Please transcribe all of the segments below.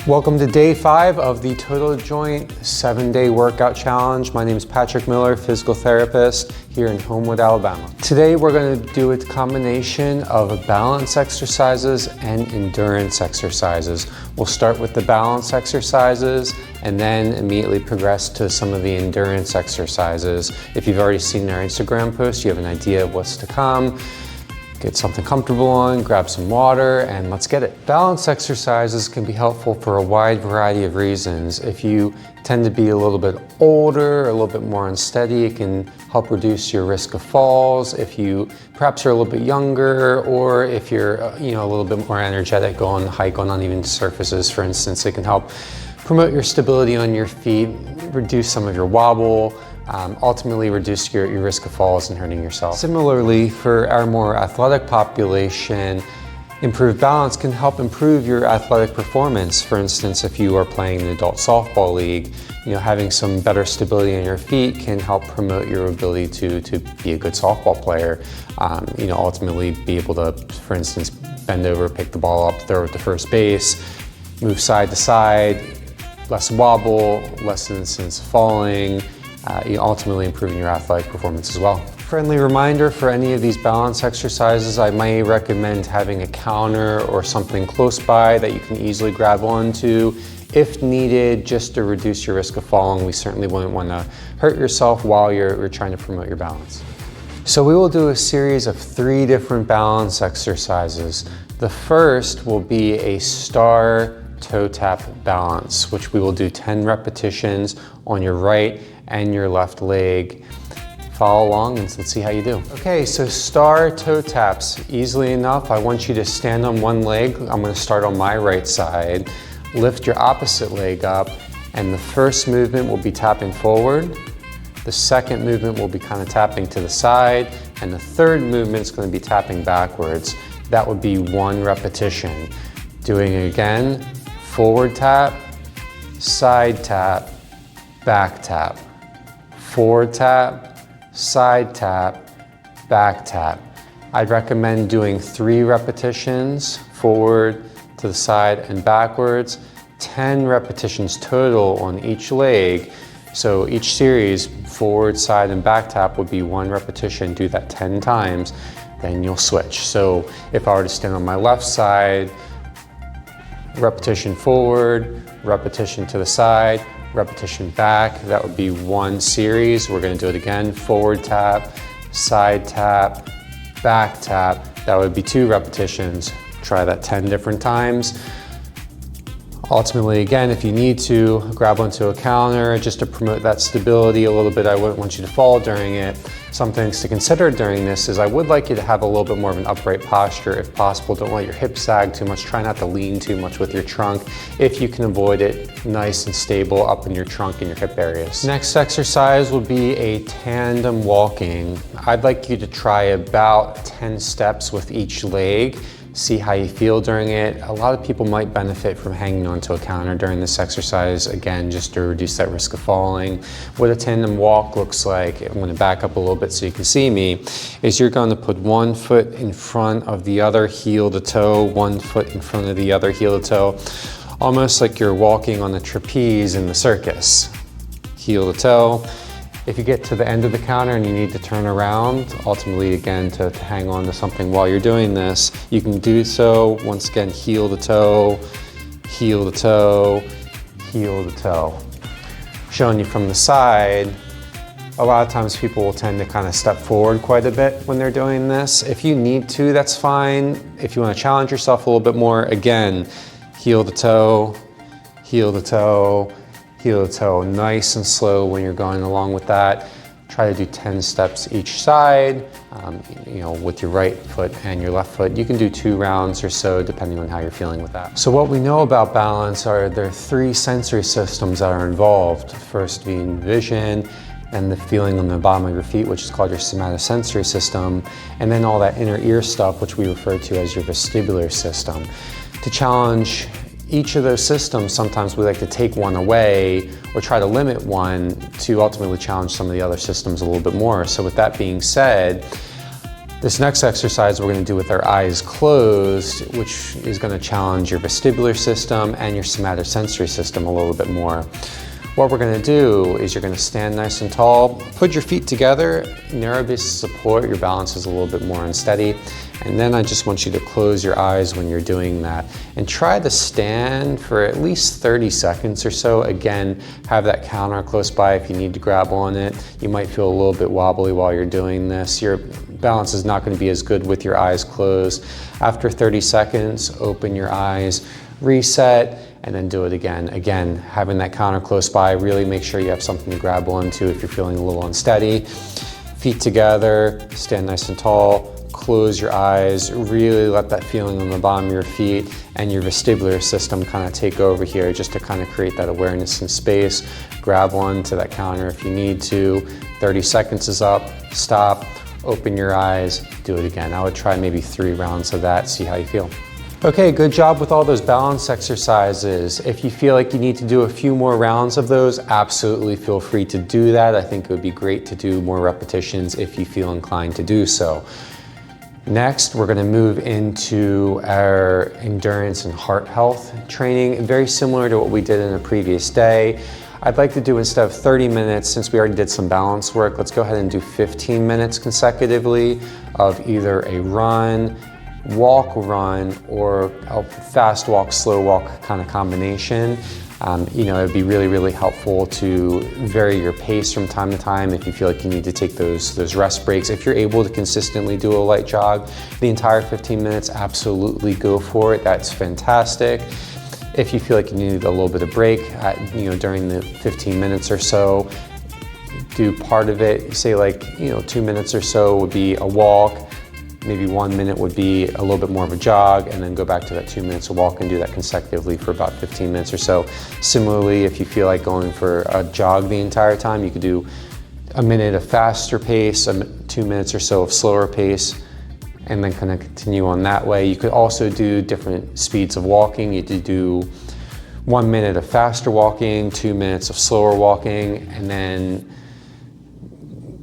Welcome to day 5 of the Total Joint 7-day workout challenge. My name is Patrick Miller, physical therapist here in Homewood, Alabama. Today we're going to do a combination of balance exercises and endurance exercises. We'll start with the balance exercises and then immediately progress to some of the endurance exercises. If you've already seen our Instagram post, you have an idea of what's to come. Get something comfortable on, grab some water, and let's get it. Balance exercises can be helpful for a wide variety of reasons. If you tend to be a little bit older, a little bit more unsteady, it can help reduce your risk of falls. If you perhaps are a little bit younger, or if you're a little bit more energetic, go on a hike on uneven surfaces, for instance, it can help promote your stability on your feet, reduce some of your wobble, ultimately reduce your risk of falls and hurting yourself. Similarly, for our more athletic population, improved balance can help improve your athletic performance. For instance, if you are playing an adult softball league, having some better stability in your feet can help promote your ability to be a good softball player. Ultimately be able to, for instance, bend over, pick the ball up, throw it to first base, move side to side, less wobble, less instance of falling, ultimately improving your athletic performance as well. Friendly reminder, for any of these balance exercises, I may recommend having a counter or something close by that you can easily grab onto if needed, just to reduce your risk of falling. We certainly wouldn't want to hurt yourself while you're trying to promote your balance. So we will do a series of 3 different balance exercises. The first will be a star toe tap balance, which we will do 10 repetitions on your right and your left leg. Follow along and let's see how you do. Okay, so star toe taps, easily enough. I want you to stand on one leg. I'm going to start on my right side. Lift your opposite leg up, and the first movement will be tapping forward. The second movement will be kind of tapping to the side, and the third movement is going to be tapping backwards. That would be 1 repetition. Doing it again, forward tap, side tap, back tap. Forward tap, side tap, back tap. I'd recommend doing 3 repetitions, forward, to the side, and backwards. 10 repetitions total on each leg. So each series, forward, side, and back tap would be 1 repetition. Do that 10 times, then you'll switch. So if I were to stand on my left side, repetition forward, repetition to the side, repetition back, that would be 1 series. We're going to do it again, forward tap, side tap, back tap. That would be 2 repetitions. Try that 10 different times. Ultimately, again, if you need to, grab onto a counter just to promote that stability a little bit. I wouldn't want you to fall during it. Some things to consider during this is I would like you to have a little bit more of an upright posture if possible. Don't let your hips sag too much. Try not to lean too much with your trunk. If you can avoid it, nice and stable up in your trunk and your hip areas. Next exercise will be a tandem walking. I'd like you to try about 10 steps with each leg. See how you feel during it. A lot of people might benefit from hanging onto a counter during this exercise, again, just to reduce that risk of falling. What a tandem walk looks like, I'm going to back up a little bit so you can see me, is you're going to put 1 foot in front of the other, heel to toe, 1 foot in front of the other, heel to toe, almost like you're walking on the trapeze in the circus. Heel to toe. If you get to the end of the counter and you need to turn around, ultimately again to hang on to something while you're doing this, you can do so. Once again, heel to toe, heel to toe, heel to toe. Showing you from the side, a lot of times people will tend to kind of step forward quite a bit when they're doing this. If you need to, that's fine. If you want to challenge yourself a little bit more, again, heel to toe, heel to toe, heel to toe, nice and slow when you're going along with that. Try to do 10 steps each side, with your right foot and your left foot. You can do 2 rounds or so depending on how you're feeling with that. So what we know about balance are there are 3 sensory systems that are involved. First being vision, and the feeling on the bottom of your feet, which is called your somatosensory system, and then all that inner ear stuff, which we refer to as your vestibular system. To challenge each of those systems, sometimes we like to take one away or try to limit one to ultimately challenge some of the other systems a little bit more. So with that being said, This next exercise we're going to do with our eyes closed, which is going to challenge your vestibular system and your somatosensory system a little bit more. What we're going to do is you're going to stand nice and tall, put your feet together, narrow base of support, your balance is a little bit more unsteady, and then I just want you to close your eyes when you're doing that and try to stand for at least 30 seconds or so. Again, have that counter close by if you need to grab on it. You might feel a little bit wobbly while you're doing this. Your balance is not going to be as good with your eyes closed. After 30 seconds, open your eyes, reset, and then do it again. Again, having that counter close by, really make sure you have something to grab onto if you're feeling a little unsteady. Feet together, stand nice and tall, close your eyes, really let that feeling on the bottom of your feet and your vestibular system kind of take over here just to kind of create that awareness in space. Grab onto that counter if you need to. 30 seconds is up, stop, open your eyes, do it again. I would try maybe 3 rounds of that, see how you feel. Okay, good job with all those balance exercises. If you feel like you need to do a few more rounds of those, absolutely feel free to do that. I think it would be great to do more repetitions if you feel inclined to do so. Next, we're going to move into our endurance and heart health training, very similar to what we did in a previous day. I'd like to do, instead of 30 minutes, since we already did some balance work, let's go ahead and do 15 minutes consecutively of either a run, walk, run, or a fast walk, slow walk kind of combination. It'd be really, really helpful to vary your pace from time to time if you feel like you need to take those rest breaks. If you're able to consistently do a light jog the entire 15 minutes, absolutely go for it. That's fantastic. If you feel like you need a little bit of break, during the 15 minutes or so, do part of it, say 2 minutes or so would be a walk, maybe 1 minute would be a little bit more of a jog, and then go back to that 2 minutes of walk and do that consecutively for about 15 minutes or so. Similarly, if you feel like going for a jog the entire time, you could do a minute of faster pace, 2 minutes or so of slower pace, and then kind of continue on that way. You could also do different speeds of walking. You could do 1 minute of faster walking, 2 minutes of slower walking, and then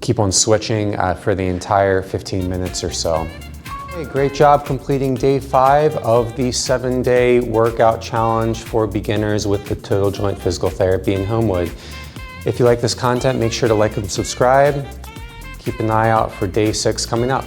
keep on switching for the entire 15 minutes or so. Hey, great job completing day 5 of the 7-day workout challenge for beginners with the Total Joint Physical Therapy in Homewood. If you like this content, make sure to like and subscribe. Keep an eye out for day 6 coming up.